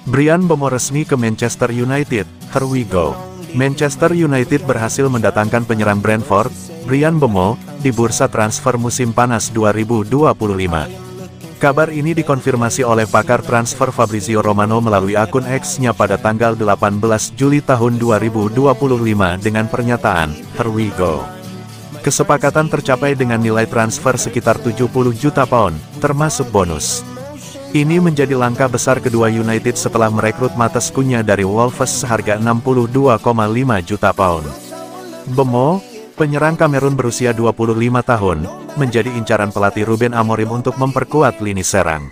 Bryan Mbeumo resmi ke Manchester United, here we go. Manchester United berhasil mendatangkan penyerang Brentford, Bryan Mbeumo, di bursa transfer musim panas 2025. Kabar ini dikonfirmasi oleh pakar transfer Fabrizio Romano melalui akun X-nya pada tanggal 18 Juli tahun 2025 dengan pernyataan, here we go. Kesepakatan tercapai dengan nilai transfer sekitar 70 juta pound, termasuk bonus. Ini menjadi langkah besar kedua United setelah merekrut Matheus Cunha dari Wolves seharga 62,5 juta pound. Mbeumo, penyerang Kamerun berusia 25 tahun, menjadi incaran pelatih Ruben Amorim untuk memperkuat lini serang.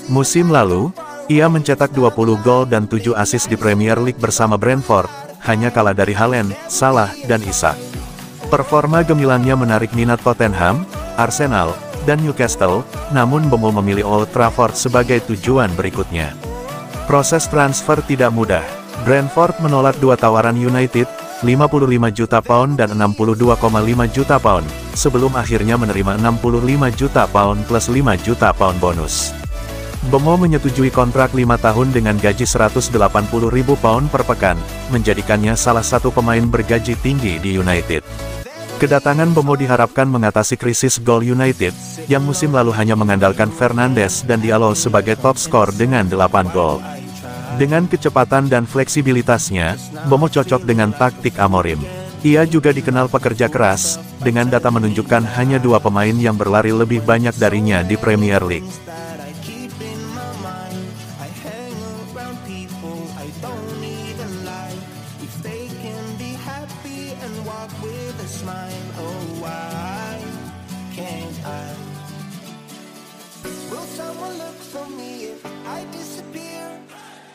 Musim lalu, ia mencetak 20 gol dan 7 assist di Premier League bersama Brentford, hanya kalah dari Haaland, Salah, dan Isak. Performa gemilangnya menarik minat Tottenham, Arsenal, dan Newcastle, namun Mbeumo memilih Old Trafford sebagai tujuan berikutnya. Proses transfer tidak mudah. Brentford menolak dua tawaran United, 55 juta pound dan 62,5 juta pound, sebelum akhirnya menerima 65 juta pound plus 5 juta pound bonus. Mbeumo menyetujui kontrak 5 tahun dengan gaji 180.000 pound per pekan, menjadikannya salah satu pemain bergaji tinggi di United. Kedatangan Mbeumo diharapkan mengatasi krisis gol United, yang musim lalu hanya mengandalkan Fernandes dan Diallo sebagai top skor dengan 8 gol. Dengan kecepatan dan fleksibilitasnya, Mbeumo cocok dengan taktik Amorim. Ia juga dikenal pekerja keras, dengan data menunjukkan hanya 2 pemain yang berlari lebih banyak darinya di Premier League.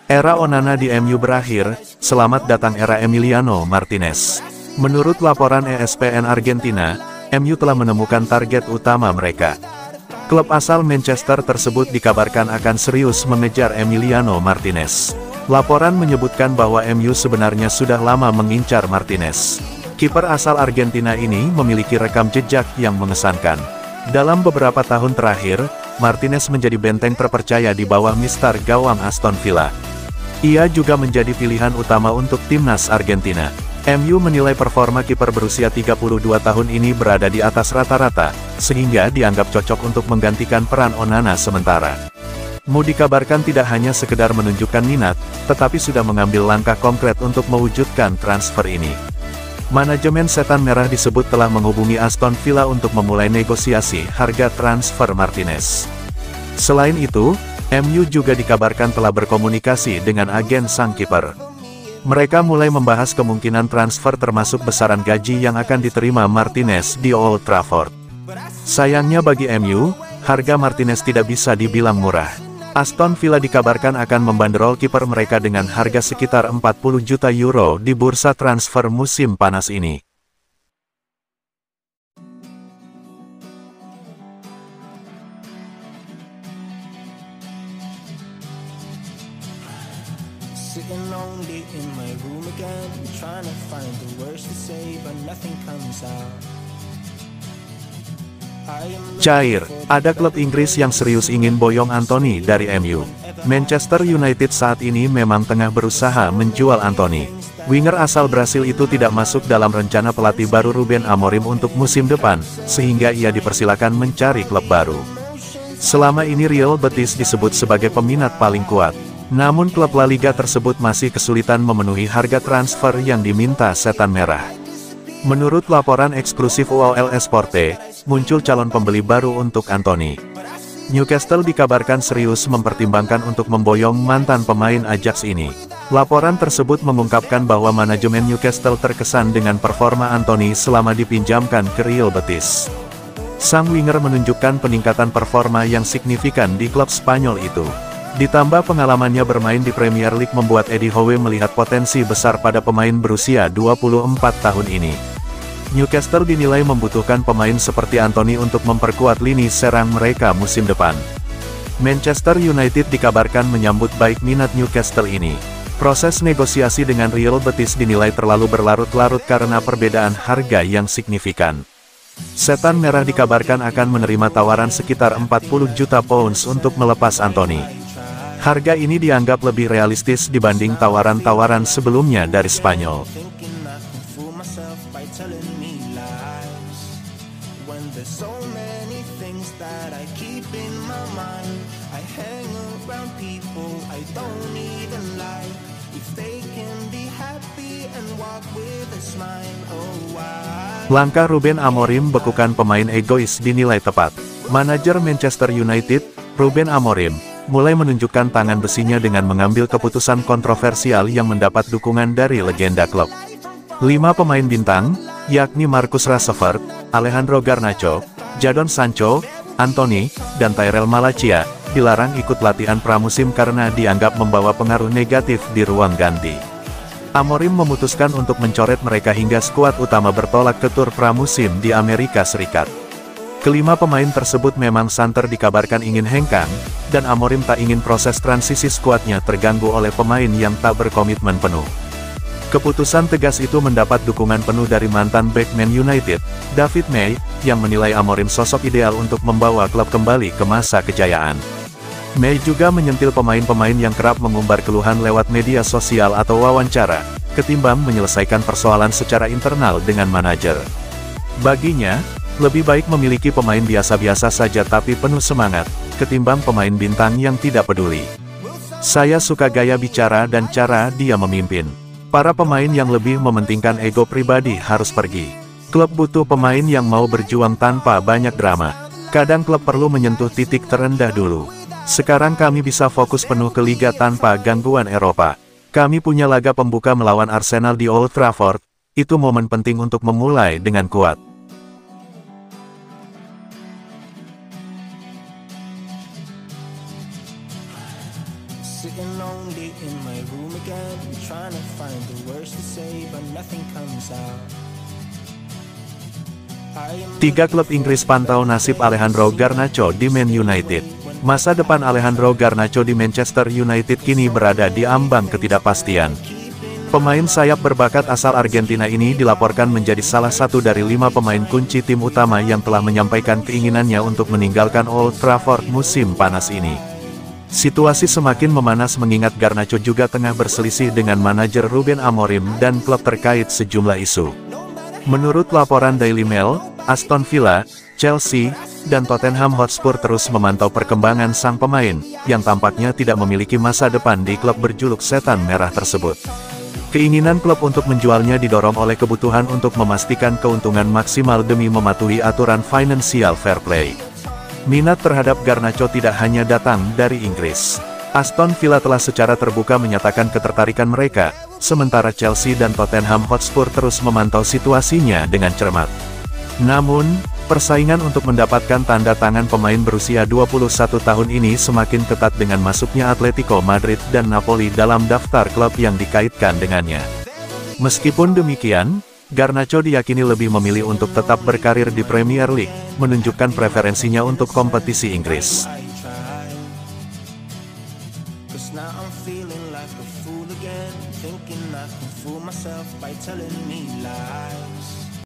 Era Onana di MU berakhir, selamat datang era Emiliano Martinez. Menurut laporan ESPN Argentina, MU telah menemukan target utama mereka. Klub asal Manchester tersebut dikabarkan akan serius mengejar Emiliano Martinez. Laporan menyebutkan bahwa MU sebenarnya sudah lama mengincar Martinez. Kiper asal Argentina ini memiliki rekam jejak yang mengesankan. Dalam beberapa tahun terakhir, Martinez menjadi benteng terpercaya di bawah mistar gawang Aston Villa. Ia juga menjadi pilihan utama untuk timnas Argentina. MU menilai performa kiper berusia 32 tahun ini berada di atas rata-rata, sehingga dianggap cocok untuk menggantikan peran Onana sementara. Mu dikabarkan tidak hanya sekedar menunjukkan minat, tetapi sudah mengambil langkah konkret untuk mewujudkan transfer ini. Manajemen Setan Merah disebut telah menghubungi Aston Villa untuk memulai negosiasi harga transfer Martinez. Selain itu, MU juga dikabarkan telah berkomunikasi dengan agen sang kiper. Mereka mulai membahas kemungkinan transfer termasuk besaran gaji yang akan diterima Martinez di Old Trafford. Sayangnya bagi MU, harga Martinez tidak bisa dibilang murah. Aston Villa dikabarkan akan membanderol kiper mereka dengan harga sekitar 40 juta euro di bursa transfer musim panas ini. Sitting lonely in my room again, trying to find the words to say, but nothing comes out. Cair, ada klub Inggris yang serius ingin boyong Anthony dari MU. Manchester United saat ini memang tengah berusaha menjual Anthony. Winger asal Brasil itu tidak masuk dalam rencana pelatih baru Ruben Amorim untuk musim depan, sehingga ia dipersilakan mencari klub baru. Selama ini Real Betis disebut sebagai peminat paling kuat. Namun klub La Liga tersebut masih kesulitan memenuhi harga transfer yang diminta Setan Merah. Menurut laporan eksklusif UOL Esporte, muncul calon pembeli baru untuk Anthony. Newcastle dikabarkan serius mempertimbangkan untuk memboyong mantan pemain Ajax ini. Laporan tersebut mengungkapkan bahwa manajemen Newcastle terkesan dengan performa Anthony selama dipinjamkan ke Real Betis. Sang winger menunjukkan peningkatan performa yang signifikan di klub Spanyol itu. Ditambah pengalamannya bermain di Premier League membuat Eddie Howe melihat potensi besar pada pemain berusia 24 tahun ini. Newcastle dinilai membutuhkan pemain seperti Anthony untuk memperkuat lini serang mereka musim depan. Manchester United dikabarkan menyambut baik minat Newcastle ini. Proses negosiasi dengan Real Betis dinilai terlalu berlarut-larut karena perbedaan harga yang signifikan. Setan Merah dikabarkan akan menerima tawaran sekitar 40 juta pounds untuk melepas Anthony. Harga ini dianggap lebih realistis dibanding tawaran-tawaran sebelumnya dari Spanyol. Thinking I can fool myself by telling me lies. When there's so many things that I keep in my mind, I hang around people I don't even like. If they can be happy and walk with a smile, oh why? Langkah Ruben Amorim bekukan pemain egois dinilai tepat. Manajer Manchester United, Ruben Amorim, mulai menunjukkan tangan besinya dengan mengambil keputusan kontroversial yang mendapat dukungan dari legenda klub. 5 pemain bintang, yakni Marcus Rashford, Alejandro Garnacho, Jadon Sancho, Anthony, dan Tyrell Malacia, dilarang ikut latihan pramusim karena dianggap membawa pengaruh negatif di ruang ganti. Amorim memutuskan untuk mencoret mereka hingga skuad utama bertolak ke tur pramusim di Amerika Serikat. Kelima pemain tersebut memang santer dikabarkan ingin hengkang, dan Amorim tak ingin proses transisi skuadnya terganggu oleh pemain yang tak berkomitmen penuh. Keputusan tegas itu mendapat dukungan penuh dari mantan bek Man United, David May, yang menilai Amorim sosok ideal untuk membawa klub kembali ke masa kejayaan. May juga menyentil pemain-pemain yang kerap mengumbar keluhan lewat media sosial atau wawancara, ketimbang menyelesaikan persoalan secara internal dengan manajer. Baginya, lebih baik memiliki pemain biasa-biasa saja tapi penuh semangat, ketimbang pemain bintang yang tidak peduli. Saya suka gaya bicara dan cara dia memimpin. Para pemain yang lebih mementingkan ego pribadi harus pergi. Klub butuh pemain yang mau berjuang tanpa banyak drama. Kadang klub perlu menyentuh titik terendah dulu. Sekarang kami bisa fokus penuh ke liga tanpa gangguan Eropa. Kami punya laga pembuka melawan Arsenal di Old Trafford. Itu momen penting untuk memulai dengan kuat. Sitting lonely in my room again, trying to find the words to say, but nothing comes out. 3 klub Inggris pantau nasib Alejandro Garnacho di Man United. Masa depan Alejandro Garnacho di Manchester United kini berada di ambang ketidakpastian. Pemain sayap berbakat asal Argentina ini dilaporkan menjadi salah satu dari 5 pemain kunci tim utama yang telah menyampaikan keinginannya untuk meninggalkan Old Trafford musim panas ini. Situasi semakin memanas mengingat Garnacho juga tengah berselisih dengan manajer Ruben Amorim dan klub terkait sejumlah isu. Menurut laporan Daily Mail, Aston Villa, Chelsea, dan Tottenham Hotspur terus memantau perkembangan sang pemain, yang tampaknya tidak memiliki masa depan di klub berjuluk Setan Merah tersebut. Keinginan klub untuk menjualnya didorong oleh kebutuhan untuk memastikan keuntungan maksimal demi mematuhi aturan financial fair play. Minat terhadap Garnacho tidak hanya datang dari Inggris. Aston Villa telah secara terbuka menyatakan ketertarikan mereka, sementara Chelsea dan Tottenham Hotspur terus memantau situasinya dengan cermat. Namun, persaingan untuk mendapatkan tanda tangan pemain berusia 21 tahun ini semakin ketat dengan masuknya Atletico Madrid dan Napoli dalam daftar klub yang dikaitkan dengannya. Meskipun demikian, Garnacho diyakini lebih memilih untuk tetap berkarir di Premier League, menunjukkan preferensinya untuk kompetisi Inggris. Now I'm feeling like a fool again, thinking I can fool myself by telling me